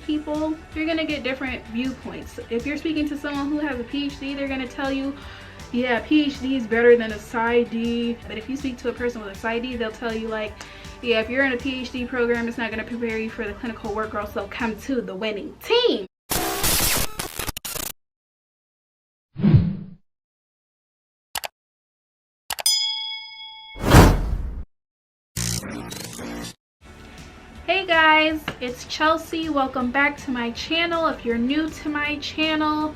people, you're gonna get different viewpoints. If you're speaking to someone who has a PhD, they're gonna tell you, yeah, PhD is better than a Psy.D. But if you speak to a person with a Psy.D, they'll tell you like, yeah, if you're in a PhD program, it's not gonna prepare you for the clinical work, or else they'll come to the winning team. Hey guys, it's Chelsea. Welcome back to my channel. If you're new to my channel,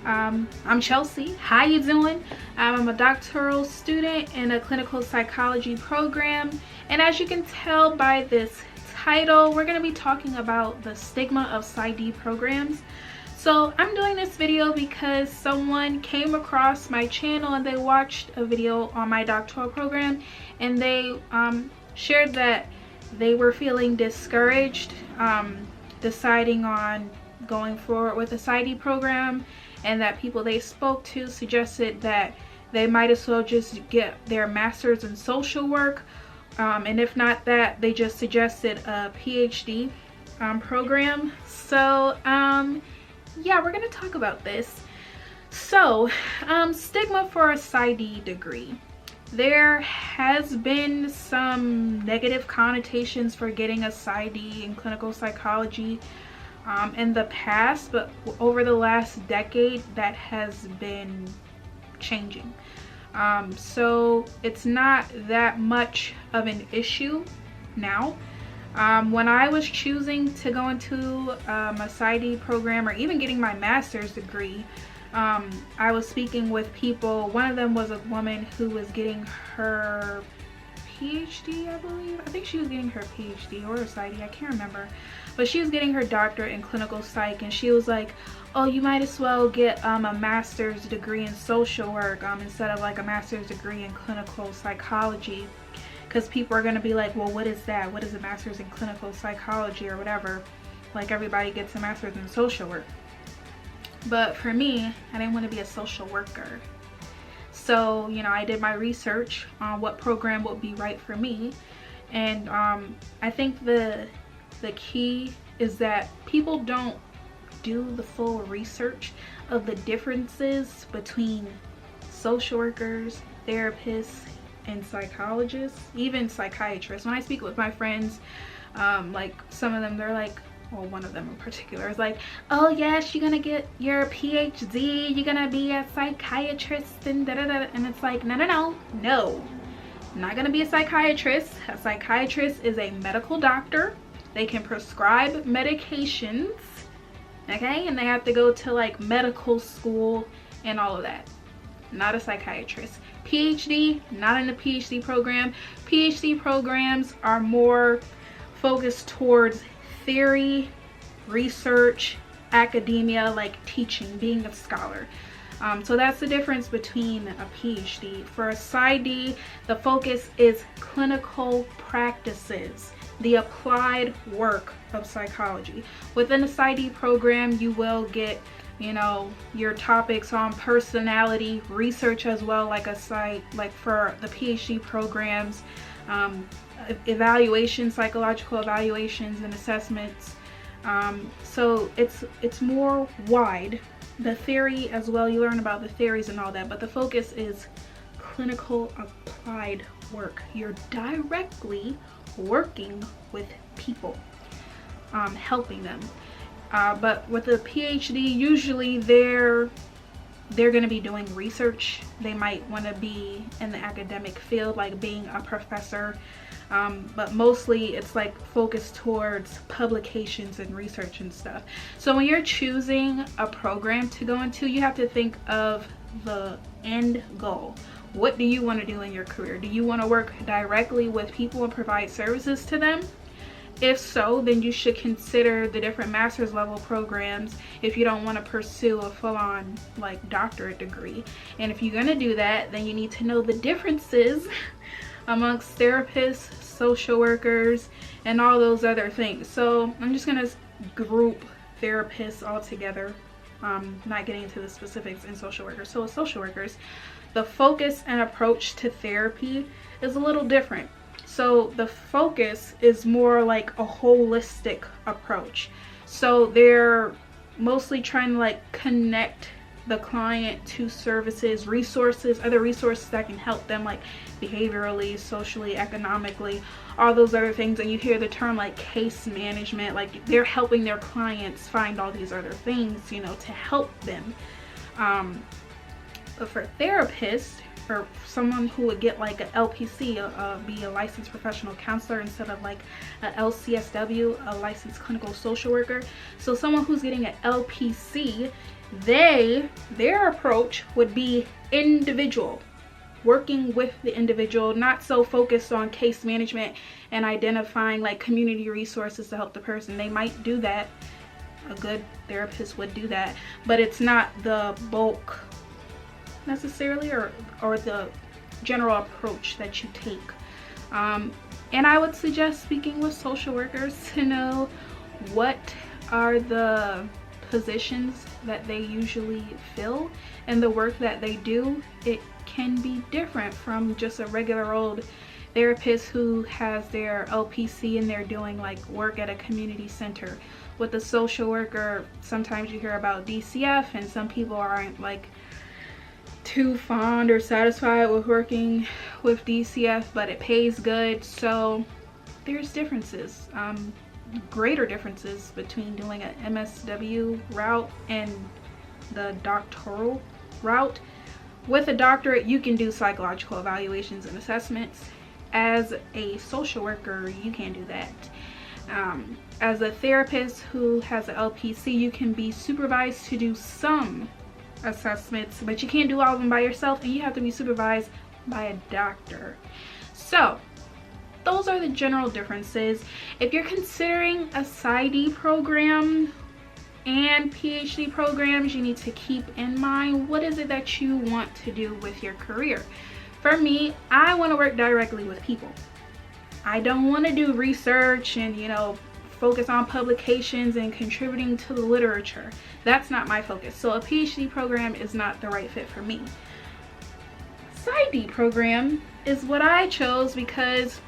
I'm Chelsea. How you doing? I'm a doctoral student in a clinical psychology program, and as you can tell by this title, we're going to be talking about the stigma of Psy.D programs. So I'm doing this video because someone came across my channel and they watched a video on my doctoral program, and they shared that they were feeling discouraged deciding on going forward with the Psy.D program, and that people they spoke to suggested that they might as well just get their master's in social work, and if not that, they just suggested a PhD program. So yeah, we're gonna talk about this. So stigma for a Psy.D degree. There has been some negative connotations for getting a Psy.D in clinical psychology in the past, but over the last decade that has been changing. So it's not that much of an issue now. When I was choosing to go into a Psy.D program, or even getting my master's degree, I was speaking with people. One of them was a woman who was getting her PhD, I believe. I think she was getting her PhD or her Psy.D, I can't remember. But she was getting her doctorate in clinical psych, and she was like, oh, you might as well get a master's degree in social work instead of like a master's degree in clinical psychology, because people are going to be like, well, what is that? What is a master's in clinical psychology or whatever? Like, everybody gets a master's in social work. But for me, I didn't want to be a social worker. So, you know, I did my research on what program would be right for me. And I think the key is that people don't do the full research of the differences between social workers, therapists, and psychologists, even psychiatrists. When I speak with my friends, like some of them, they're like, well, one of them in particular is like, oh yes, you're gonna get your PhD, you're gonna be a psychiatrist, and da-da-da. And it's like, no, I'm not gonna be a psychiatrist. A psychiatrist is a medical doctor. They can prescribe medications, okay, and they have to go to like medical school and all of that. Not a psychiatrist. PhD, not in the PhD program. PhD programs are more focused towards theory, research, academia, like teaching, being a scholar. So that's the difference between a PhD. For a Psy.D, the focus is clinical practices, the applied work of psychology. Within the Psy.D program, you will get, you know, your topics on personality, research as well, like for the PhD programs, evaluation, psychological evaluations and assessments. So it's more wide. The theory as well, you learn about the theories and all that, but the focus is clinical applied work. You're directly working with people, helping them. But with a PhD, usually they're going to be doing research. They might want to be in the academic field, like being a professor, but mostly it's like focused towards publications and research and stuff. So when you're choosing a program to go into, you have to think of the end goal. What do you want to do in your career? Do you want to work directly with people and provide services to them? If so, then you should consider the different master's level programs if you don't want to pursue a full-on like doctorate degree. And if you're going to do that, then you need to know the differences amongst therapists, social workers, and all those other things. So I'm just going to group therapists all together, not getting into the specifics in social workers. So with social workers, the focus and approach to therapy is a little different. So the focus is more like a holistic approach. So they're mostly trying to like connect the client to services, resources, other resources that can help them, like behaviorally, socially, economically, all those other things. And you hear the term like case management, like they're helping their clients find all these other things, you know, to help them. But for therapists, or someone who would get like an LPC, be a licensed professional counselor instead of like a LCSW, a licensed clinical social worker. So someone who's getting an LPC, their approach would be individual, working with the individual, not so focused on case management and identifying like community resources to help the person. They might do that, a good therapist would do that, but it's not the bulk necessarily, or the general approach that you take. And I would suggest speaking with social workers to know what are the positions that they usually fill and the work that they do. It can be different from just a regular old therapist who has their LPC and they're doing like work at a community center. With a social worker, sometimes you hear about DCF, and some people aren't like too fond or satisfied with working with DCF, but it pays good. So there's differences, greater differences between doing an MSW route and the doctoral route. With a doctorate, you can do psychological evaluations and assessments. As a social worker, you can't do that. As a therapist who has an LPC, you can be supervised to do some assessments, but you can't do all of them by yourself, and you have to be supervised by a doctor. So those are the general differences. If you're considering a Psy.D program and PhD programs, you need to keep in mind, what is it that you want to do with your career? For me, I want to work directly with people. I don't want to do research and, you know, focus on publications and contributing to the literature. That's not my focus. So a PhD program is not the right fit for me. Psy.D program is what I chose because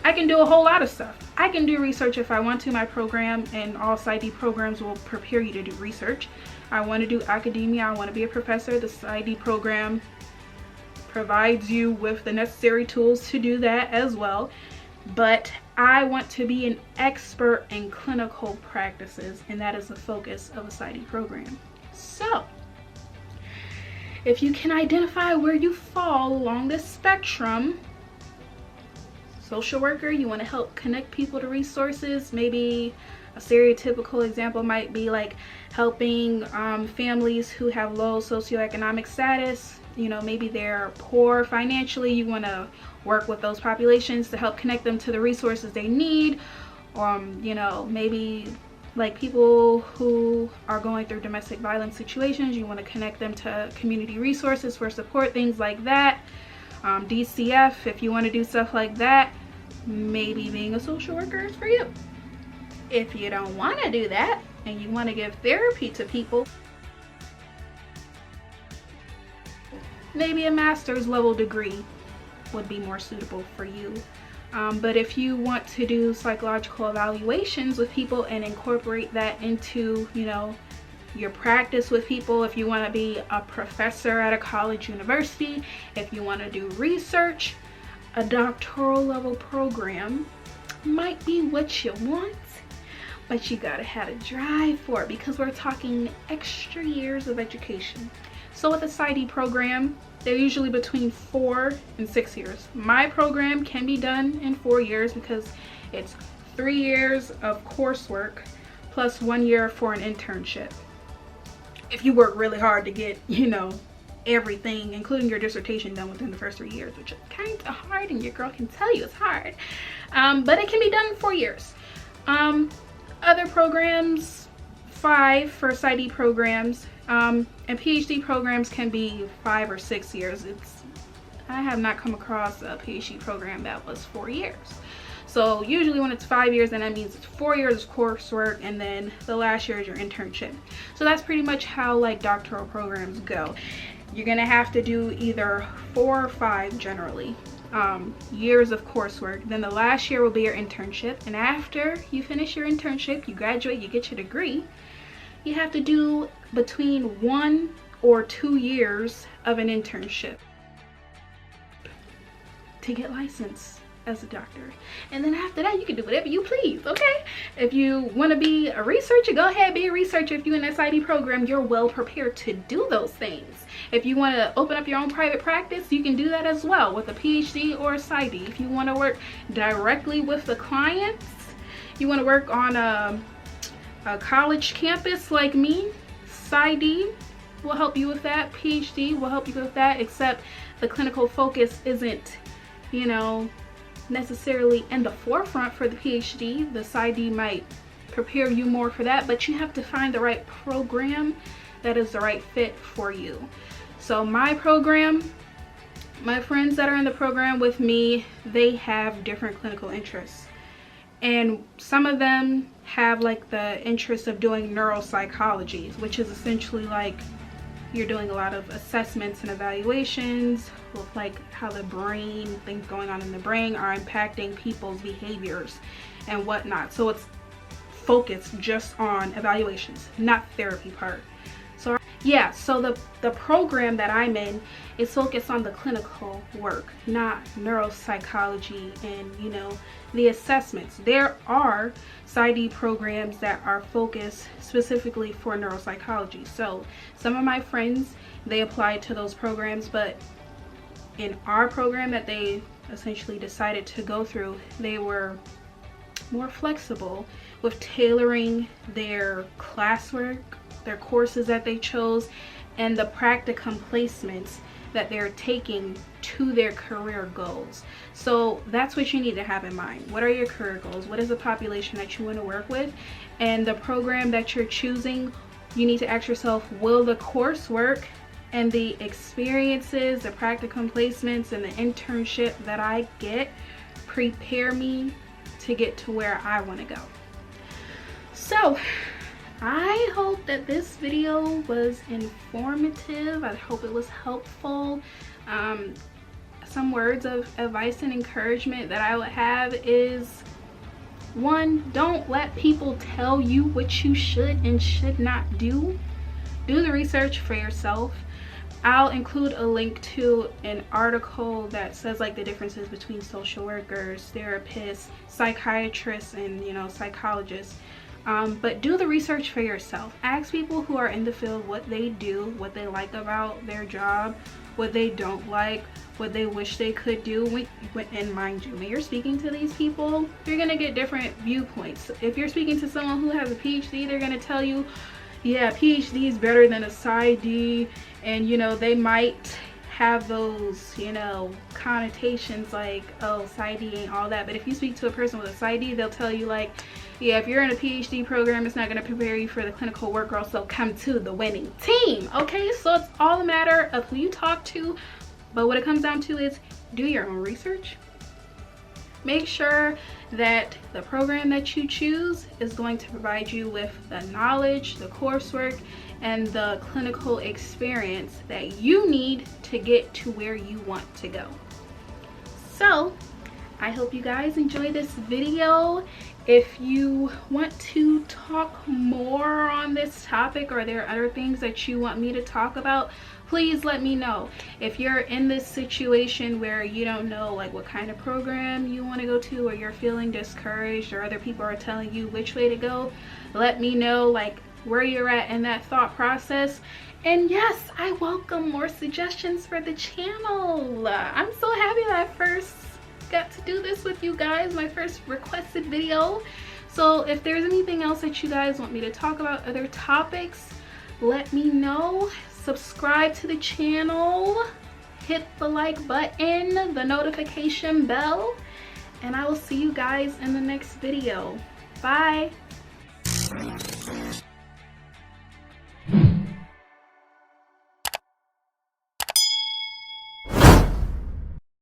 I can do a whole lot of stuff. I can do research if I want to. My program and all Psy.D programs will prepare you to do research. I want to do academia. I want to be a professor. The Psy.D program provides you with the necessary tools to do that as well. But I want to be an expert in clinical practices, and that is the focus of a Psy.D program. So if you can identify where you fall along this spectrum, social worker, you want to help connect people to resources. Maybe a stereotypical example might be like helping families who have low socioeconomic status. You know, maybe they're poor financially. You want to work with those populations to help connect them to the resources they need. You know, maybe like people who are going through domestic violence situations, you want to connect them to community resources for support, things like that. DCF, if you want to do stuff like that, maybe being a social worker is for you. If you don't want to do that and you want to give therapy to people, maybe a master's level degree would be more suitable for you. But if you want to do psychological evaluations with people and incorporate that into, you know, your practice with people, if you want to be a professor at a college, university, if you want to do research, a doctoral level program might be what you want, but you gotta have a drive for it, because we're talking extra years of education. So with a Psy.D program, they're usually between 4 and 6 years. My program can be done in 4 years because it's 3 years of coursework plus 1 year for an internship. If you work really hard to get, you know, everything, including your dissertation, done within the first 3 years, which is kind of hard, and your girl can tell you it's hard. But it can be done in 4 years. Other programs, 5 for Psy.D programs, and PhD programs can be 5 or 6 years. I have not come across a PhD program that was 4 years. So usually when it's 5 years, then that means it's 4 years of coursework, and then the last year is your internship. So that's pretty much how like doctoral programs go. You're gonna have to do either 4 or 5 generally. years of coursework. Then the last year will be your internship, and after you finish your internship, you graduate, you get your degree, you have to do between 1 or 2 years of an internship to get licensed as a doctor. And then after that, you can do whatever you please, okay? If you want to be a researcher, go ahead, be a researcher. If you're in that Psy.D program, you're well prepared to do those things. If you want to open up your own private practice, you can do that as well with a PhD or a Psy.D. If you want to work directly with the clients, you want to work on a college campus like me, Psy.D will help you with that. PhD will help you with that, except the clinical focus isn't, you know, necessarily in the forefront for the PhD. The Psy.D might prepare you more for that, but you have to find the right program that is the right fit for you. So my program, my friends that are in the program with me, they have different clinical interests, and some of them have like the interest of doing neuropsychology, which is essentially like you're doing a lot of assessments and evaluations with like how the brain, things going on in the brain are impacting people's behaviors and whatnot. So it's focused just on evaluations, not therapy part. So yeah, so the program that I'm in is focused on the clinical work, not neuropsychology and, you know, the assessments. There are Psy.D programs that are focused specifically for neuropsychology. So some of my friends, they applied to those programs, but in our program that they essentially decided to go through, they were more flexible with tailoring their classwork, their courses that they chose, and the practicum placements that they're taking to their career goals. So that's what you need to have in mind. What are your career goals? What is the population that you want to work with? And the program that you're choosing, you need to ask yourself, will the coursework and the experiences, the practicum placements, and the internship that I get prepare me to get to where I want to go? So I hope that this video was informative. I hope it was helpful. Some words of advice and encouragement that I would have is, 1, don't let people tell you what you should and should not do. Do the research for yourself. I'll include a link to an article that says like the differences between social workers, therapists, psychiatrists, and, you know, psychologists. But do the research for yourself. Ask people who are in the field what they do, what they like about their job, what they don't like, what they wish they could do. And mind you, when you're speaking to these people, you're gonna get different viewpoints. If you're speaking to someone who has a PhD, they're gonna tell you, yeah, PhD is better than a Psy.D, and, you know, they might have those, you know, connotations like, oh, Psy.D ain't all that. But if you speak to a person with a Psy.D, they'll tell you like, yeah, if you're in a PhD program, it's not going to prepare you for the clinical work, or else come to the winning team. Okay, so it's all a matter of who you talk to, but what it comes down to is do your own research. Make sure that the program that you choose is going to provide you with the knowledge, the coursework, and the clinical experience that you need to get to where you want to go. So I hope you guys enjoy this video. If you want to talk more on this topic, or there are other things that you want me to talk about, please let me know. If you're in this situation where you don't know like what kind of program you want to go to, or you're feeling discouraged, or other people are telling you which way to go, let me know like where you're at in that thought process. And yes, I welcome more suggestions for the channel. I'm so happy that I first got to do this with you guys, my first requested video. So if there's anything else that you guys want me to talk about, other topics, let me know. Subscribe to the channel, hit the like button, the notification bell, and I will see you guys in the next video. Bye.